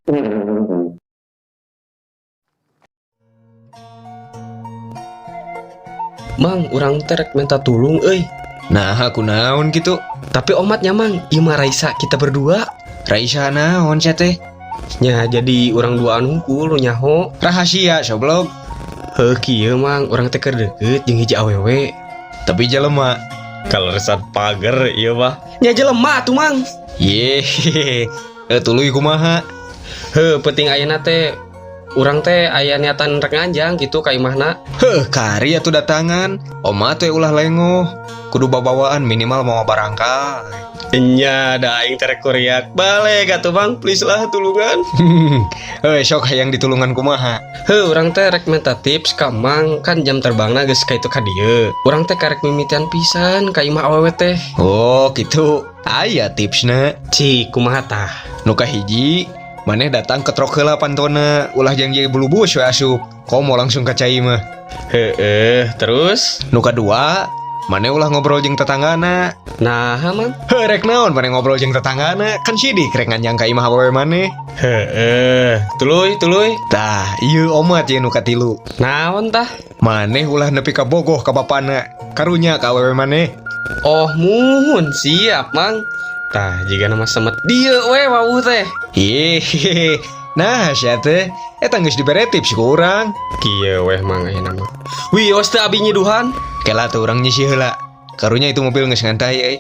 Mang, urang terek minta tulung euy. Nah, aku naon gitu. Tapi omatnya Mang, ieu mah Raisa kita berdua. Raisa naon sia teh? Nya jadi urang duaan hungkul nyaho. Rahasia soblog. Heuh kieu Mang, urang teh keur deukeut jeung hiji awewe. Tapi jelema. Kalau resat pager ieu mah. Nya jelema atuh Mang. Ye. Tuluy kumaha? Heuh, penting ayeuna teh urang teh aya niatan rek nganjang gitu ka imahna. Kari atuh datangan. Oma teh ulah lengoh. Kudu babawaan minimal mau barangkal. Nya da aing terek kuriak balik atuh Mang, please lah tulungan. Sok hayang ditulungan kumaha? Heuh, urang teh rek minta tips ka Mang, kan jam terbangna geus ka itu ka dieu. Urang teh karek mimitian pisan ka imah awewe teh. Oh, gitu. Aya tipsna. Cik, kumaha tah? Nu kahiji, maneh datang ke trok heula pantona, ulah janji bulu-bulus we asup. Komo langsung ka cai mah. Heeh, terus? Nu kadua, maneh ulah ngobrol jeung tetanggana. Nah, Mang. Rek naon maneh ngobrol jeung tetanggana? Kan sidik rek nganjang ka imah awewe maneh. Heeh, tuluy. Tah, ieu omat ye nu katilu. Naon tah? Maneh ulah nepi ka bogoh ka bapana, karunya ka awewe maneh. Oh, muhun, siap, Mang. Tah, jika nama semet dieu we wawuh teh. Hehehe. Nah, sia teh eta geus dibere tips ku urang. Kieu weh Mang ayeuna mah. Wios teh abi nyiduhan. Kela tuh urang nyisi heula. Karunya itu mobil geus ngantai euy.